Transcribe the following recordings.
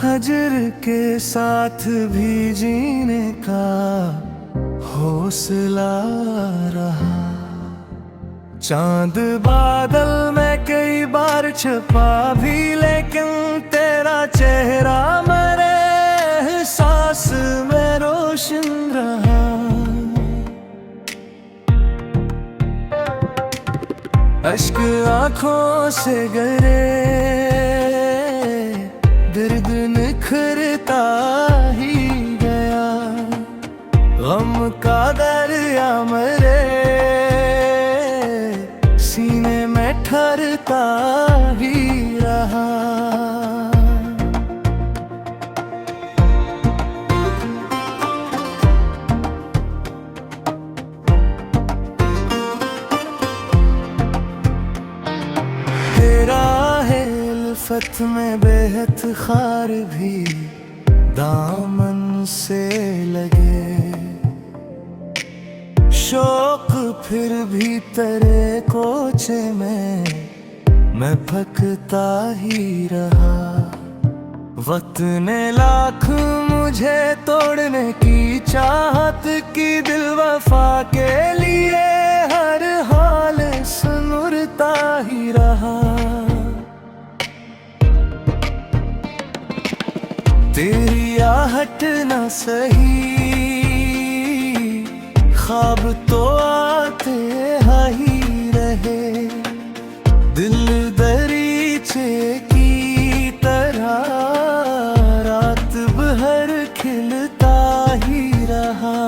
हजर के साथ भी जीने का हौसला रहा। चांद बादल में कई बार छुपा भी, लेकिन तेरा चेहरा मेरे एहसास में रोशन रहा। अश्क आँखों से गिरे, दर्द निखरता ही गया। गम का दरिया मेरे सीने में ठहरता ही रहा। तेरा है उल्फत में बेहद खार भी दामन से लगे। शौक फिर भी तेरे कोचे में मैं भटकता ही रहा। वक्त ने लाख मुझे तोड़ने की चाहत की, दिल वफा के लिए हर हाल सुनता ही रहा। तेरी आहट न सही, ख्वाब तो आते ही रहे। दिल दरीचे की तरह रात भर खिलता ही रहा।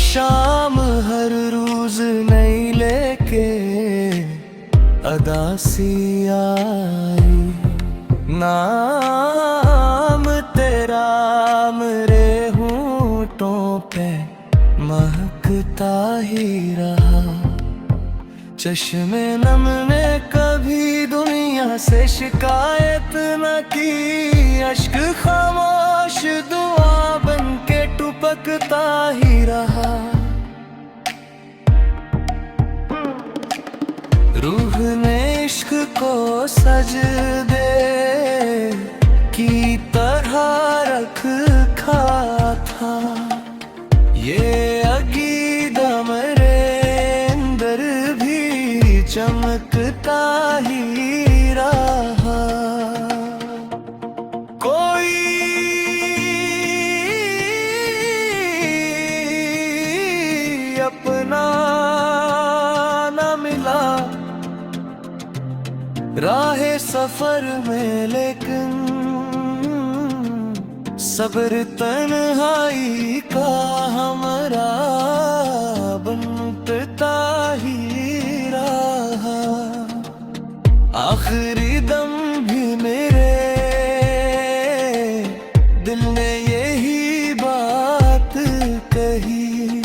शाम हर रोज नई लेके अदासी आई। नाम तेरा मेरे होठों पे महकता ही रहा। चश्मे नम ने कभी दुनिया से शिकायत न की। अश्क खामोश दुआ बन के टपकता ही रहा। रूह ने इश्क को सजदे की तरह रखा था। ये अकीदा मेरे अंदर भी चमकता ही रहा। कोई अपना न मिला राहे सफर में, लेकिन सब्र तन्हाई का हमारा बनता ही रहा। आखिरी दम भी मेरे दिल ने यही बात कही।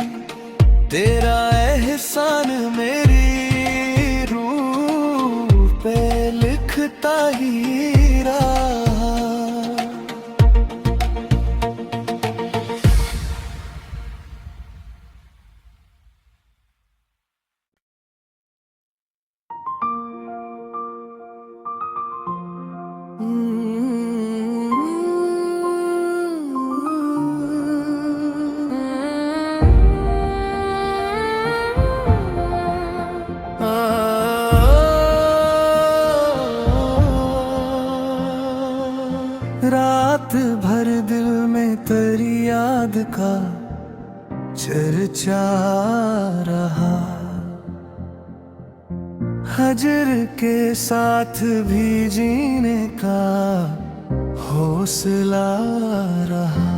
तेरा एहसान मेरी रूह पे लिखता ही रहा। रात भर दिल में तेरी याद का चर्चा रहा। हजर के साथ भी जीने का हौसला रहा।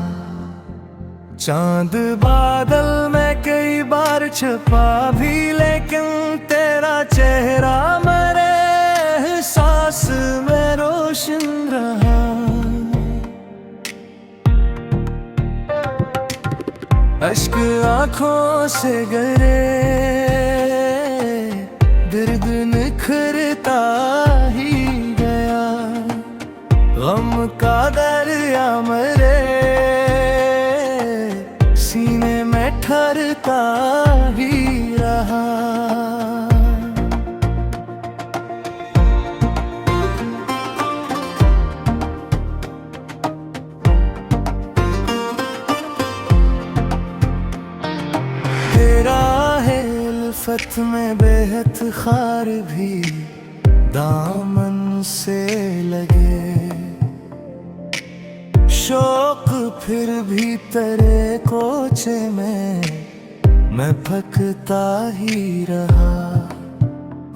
चांद बादल में कई बार छुपा भी, लेकिन तेरा चेहरा मेरे एहसास में रोशन रहा। अश्क आँखों से गिरे, दर्द निखरता ही गया, गम का दरिया मेरे सीने में ठहरता ही रहा। तेरा है उल्फत में बेहद खार भी दामन से लगे, शौक फिर भी तेरे कोचे में मैं फकता ही रहा।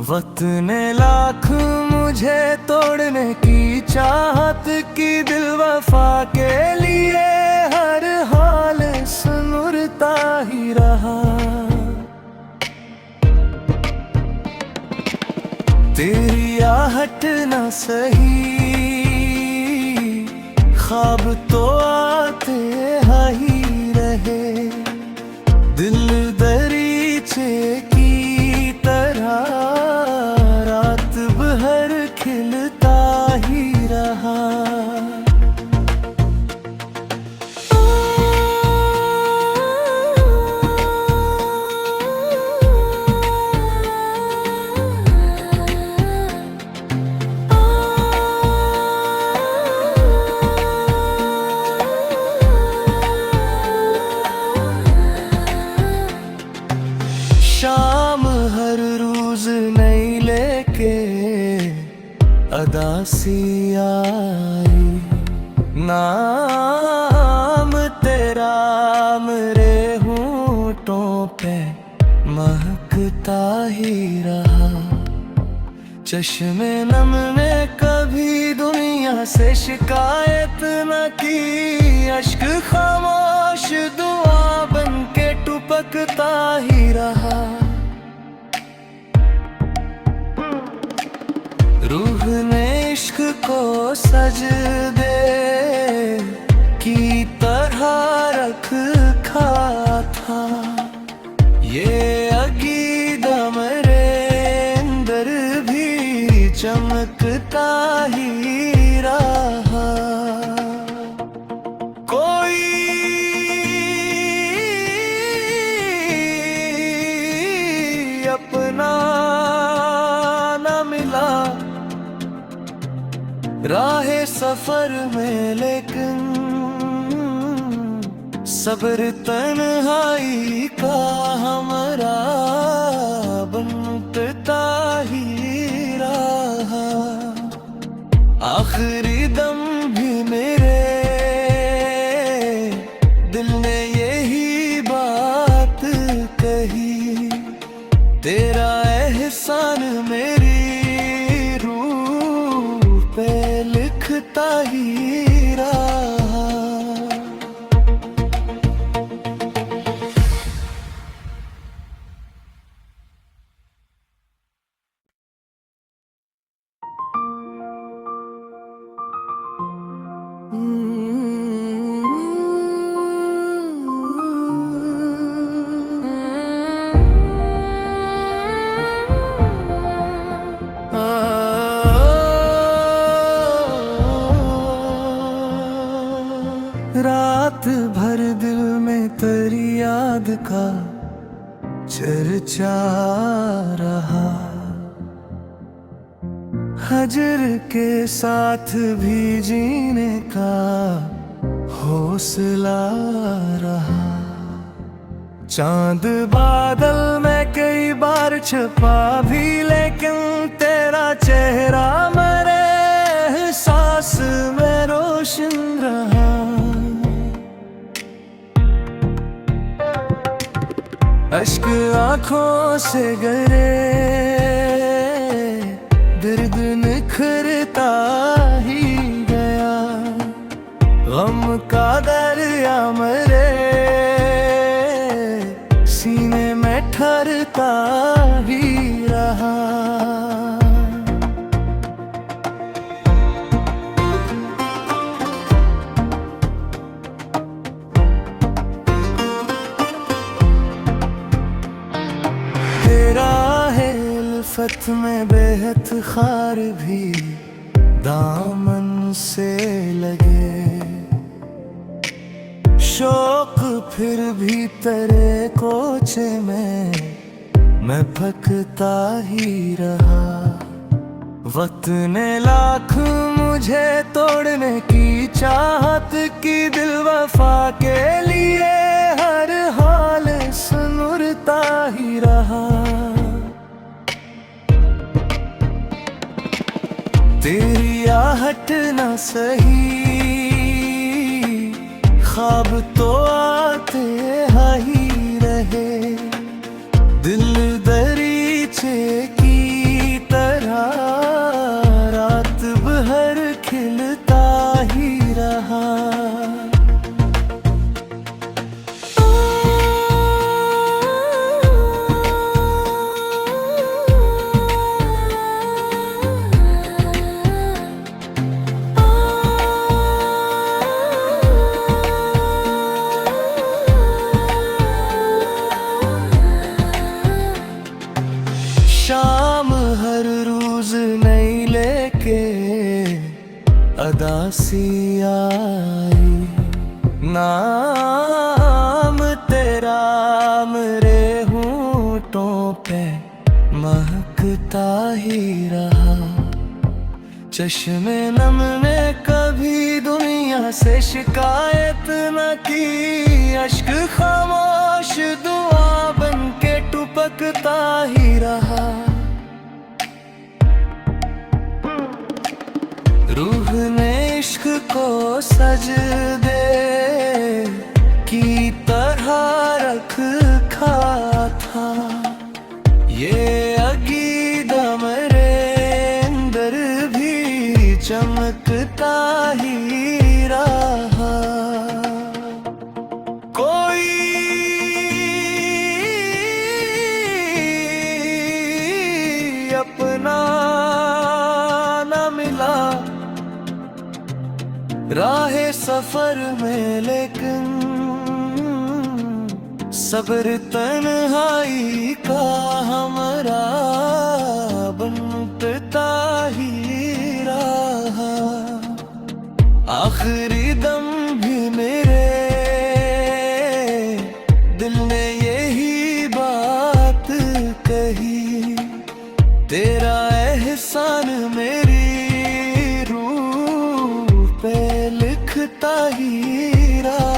वक्त ने लाख मुझे तोड़ने की चाहत की, दिल वफा के लिए हर हाल सुनुरता ही रहा। तेरी आहट न सही, ख्वाब तो आते ही रहे, दिल दरीचे की तरह रात भर खिलता ही रहा। शाम हर रोज नई लेके अदासी आई, नाम तेरा मेरे होठों पे महकता ही रहा। चश्मे नम ने कभी दुनिया से शिकायत न की, अश्क खामोश दुआ बन के टपकता ही रहा। रूह ने इश्क को सजदे की तरह रखा था, ये अकीदा मेरे अंदर भी चमकता ही रहा। कोई अपना न मिला राहे सफर में, लेकिन सब्र तन्हाई का हमारा बनता ही रहा। आखिरी दम भी मेरे दिल ने यही बात कही, तेरा एहसान मेरी रूह पे लिखता ही रहा। रात भर दिल में तेरी याद का चर्चा रहा, हजर के साथ भी जीने का हौसला रहा। चांद बादल में कई बार छुपा भी, लेकिन तेरा चेहरा मेरे एहसास में रोशन रहा। अश्क आँखों से गिरे, दर्द निखरता ही गया, गम का दरिया मेरे सीने में ठहरता ही रहा। तेरा है उल्फत में बेहद खार भी दामन से लगे, शौक फिर भी तेरे कोचे में मैं भटकता ही रहा। वक्त ने लाख मुझे तोड़ने की चाहत की, दिल वफा के लिए हर हाल सुनता ही रहा। तेरी आहट न सही, ख्वाब तो आते ही रहे, दिल दरीचे की तरह रात भर खिलता ही रहा। शाम हर रोज नई लेके अदासी आई, नाम तेरा मेरे होठों पे महकता ही रहा। चश्मे नम ने कभी दुनिया से शिकायत न की, अश्क खामोश दुआ बन के टपकता ही रहा। रूह ने इश्क को सजदे की तरह रखा था, ये अकीदा मेरे अंदर भी चमकता ही रहा। कोई अपना न मिला राहे सफर में, लेकिन सब्र तन्हाई का हमारा बनता ही रहा। आखिरी दम भी मेरे दिल ने यही बात कही, तेरा एहसान मेरी रूह पे लिखता ही रहा।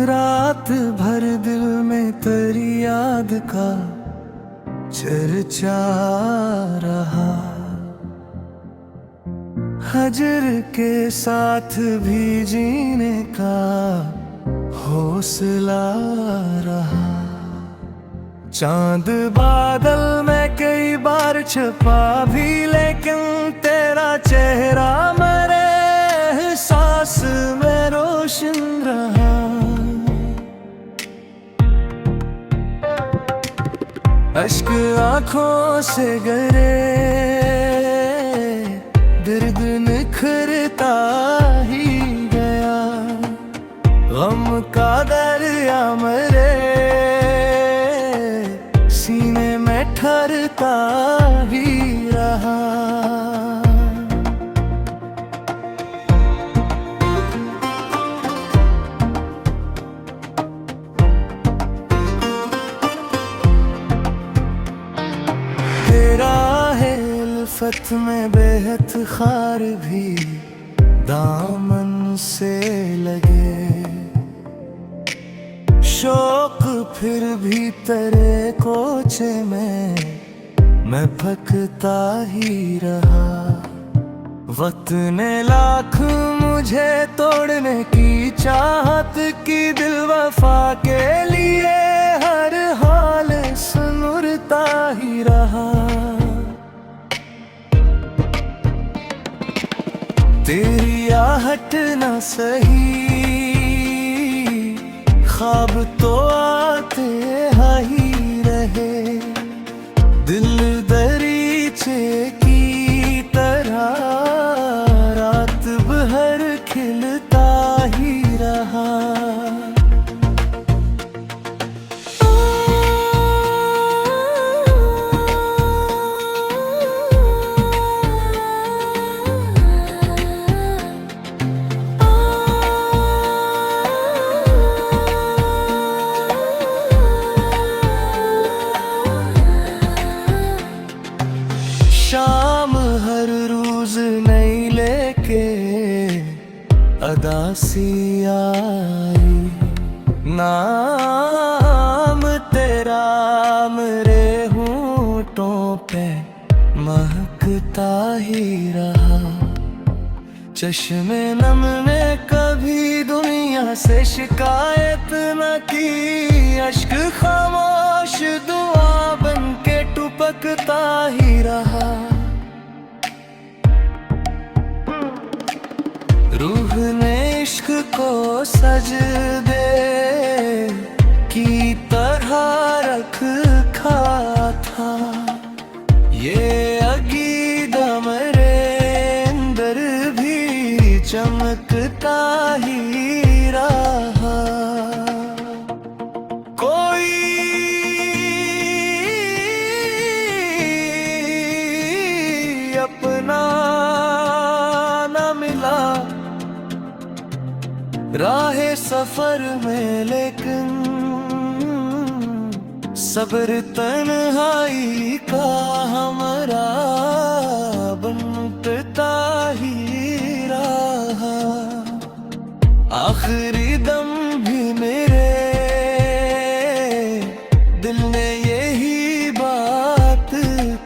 रात भर दिल में तेरी याद का चर्चा रहा, हजर के साथ भी जीने का हौसला रहा। चांद बादल में कई बार छुपा भी, लेकिन तेरा चेहरा मेरे एहसास में रोशन रहा। अश्क आँखों से गिरे, दर्द निखरता ही गया, गम का दरिया मेरे सीने में ठहरता ही रहा। तेरा है उल्फत में बेहद खार भी दामन से लगे, शौक फिर भी तेरे कोचे में मैं भटकता ही रहा। वक्त ने लाख मुझे तोड़ने की चाहत की, दिल वफा के लिए हर हाल सुनता ही रहा। हटना सही, ख्वाब तो आते ही रहे, दिल दरीचे की तरह रात भर खिलता ही रहा। शाम हर रोज नई लेके अदासी आई, नाम तेरा मेरे होठों पे महकता ही रहा। चश्मे नम ने कभी दुनिया से शिकायत न की, अश्क खामोश दुआ बन के टपकता ही रहा। रूह ने इश्क को सजदे की तरह रखा था, ये अकीदा मेरे अंदर भी चमकता ही रहा। कोई अपना न मिला राहे सफर में, लेकिन सब्र तन्हाई का हमारा बनता ही रहा। आखिरी दम भी मेरे दिल ने यही बात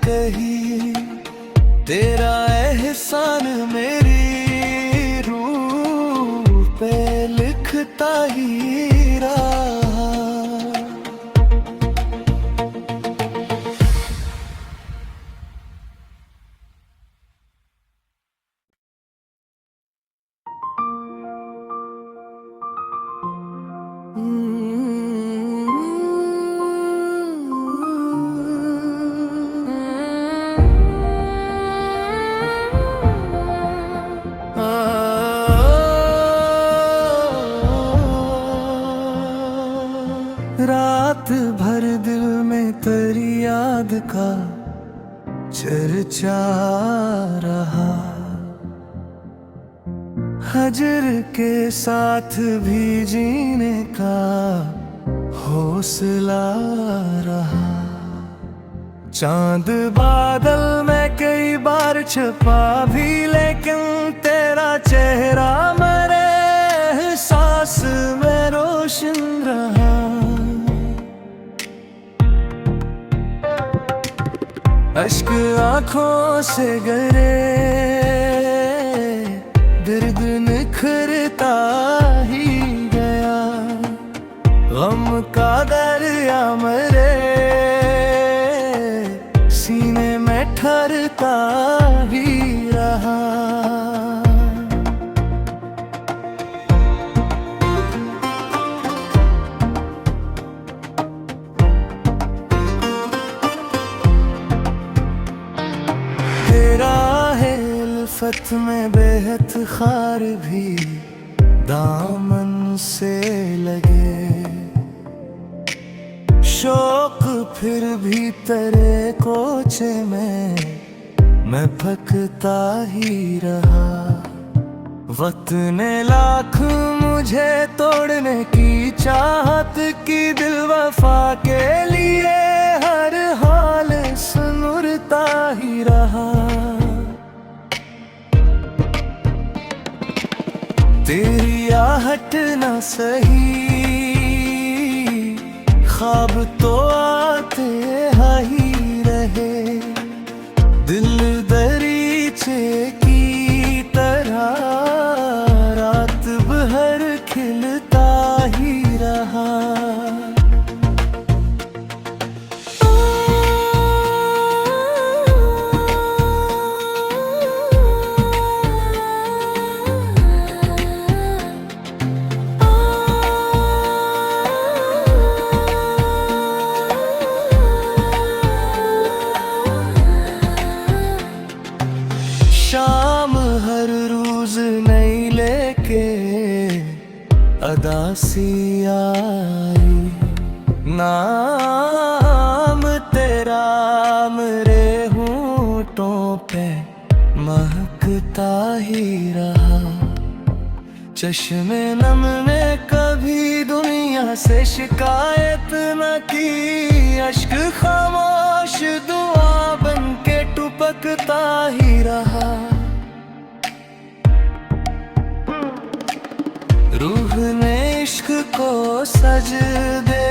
कही, तेरा एहसान मेरी रूह पे लिखता ही रहा। रात भर दिल में तेरी याद का चर्चा रहा, हजर के साथ भी जीने का हौसला रहा। चांद बादल में कई बार छुपा भी, लेकिन तेरा चेहरा मेरे एहसास में रोशन रहा। अश्क आँखों से गिरे, दर्द निखरता ही गया, गम का दरिया मेरे सीने में ठहरता ही रहा। उल्फत में बेहद खार भी दामन से लगे, शौक फिर भी तेरे कोचे में मैं फकता ही रहा। वक्त ने लाख मुझे तोड़ने की चाहत की, दिल वफा के लिए हर हाल सुनुरता ही रहा। तेरी आहट न सही, ख्वाब तो आते ही रहे, दिल दरीचे की तरह रात भर खिलता ही रहा। अदा सी आई। नाम तेरा मेरे होठों पे महकता ही रहा। चश्मे नम ने कभी दुनिया से शिकायत न की। अश्क खामोश दुआ बन के टपकता ही रहा। रूह ने इश्क को सजदे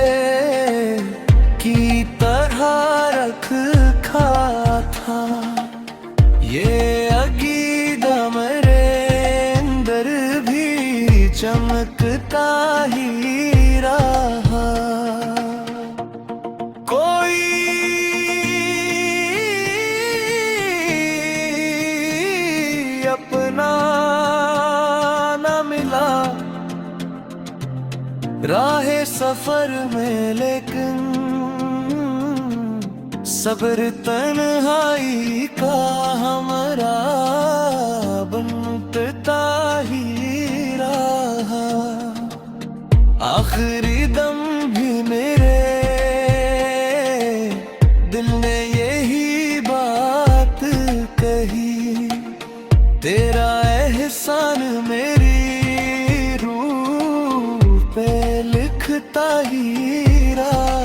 की तरह रखा था। ये अकीदा मेरे अंदर भी चमकता ही रहा। कोई अपना न मिला राहे सफर में, लेकिन सब्र तन्हाई का हमारा बनता ही रहा। आखिरी दम भी मेरे दिल ने यही बात कही। तेरा एहसान मेरी रूह पे लिखता ही रहा।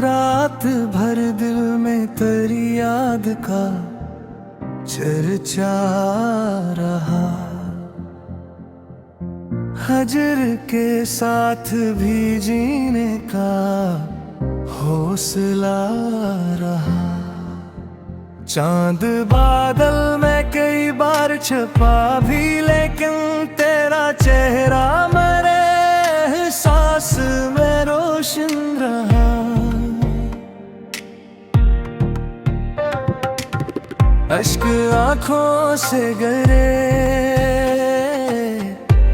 रात भर दिल में तेरी याद का चर्चा रहा। हजर के साथ भी जीने का हौसला रहा। चांद बादल में कई बार छुपा भी, लेकिन तेरा चेहरा मेरे एहसास में रोशन रहा। अश्क आँखों से गिरे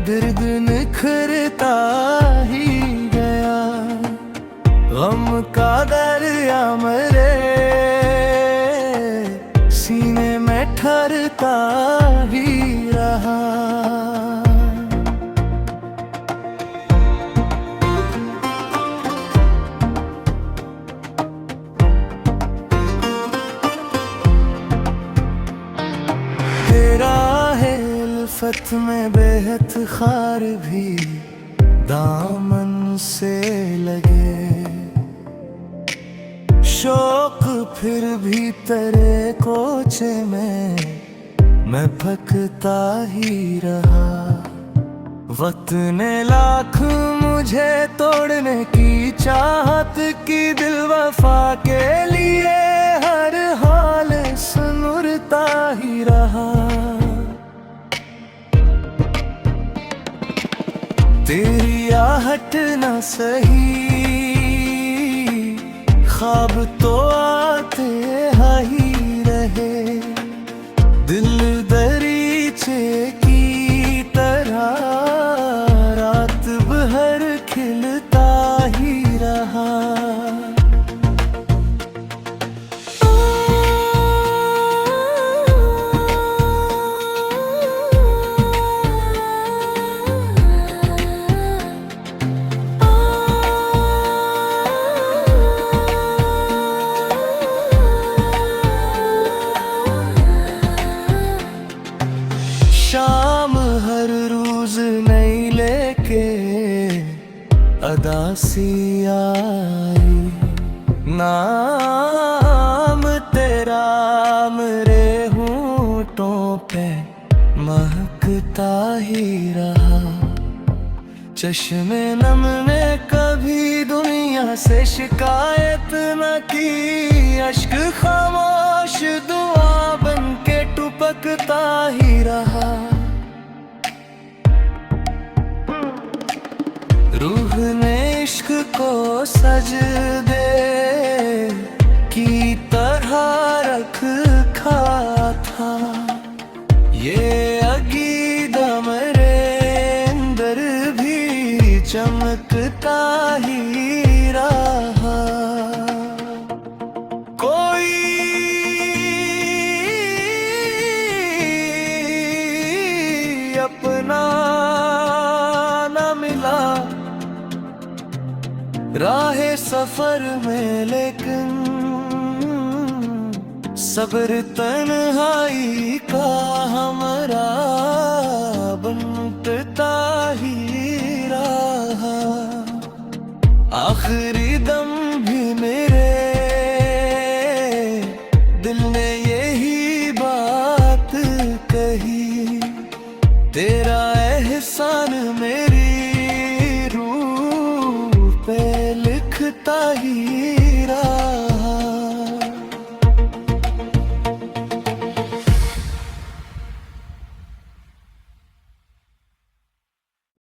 दर्द निखरता ही गया। गम का दरिया मेरे सीने में ठहरता ही रहा। उल्फत में बेहद खार भी दामन से लगे। शौक फिर भी तेरे कोचे में मैं भटकता ही रहा। वक्त ने लाख मुझे तोड़ने की चाहत की, दिल वफा के लिए हर हाल सुनता ही रहा। तेरी आहट न सही ख्वाब तो आते ही रहे। दिल दरीचे की तरह रात भर खिलता ही रहा। शाम हर रोज नई लेके अदा सी आई। नाम तेरा मेरे होठों पे महकता ही रहा। चश्मे नम ने कभी दुनिया से शिकायत न की। अश्क खामोश दुआ बन के टपकता ही रहा। को सजदे की तरह रखा था। ये अकीदा मेरे अंदर भी चमकता ही रहा। कोई अपना न मिला राहे सफर में, लेकिन सब्र तन्हाई का हमारा बनता ही रहा। आखिर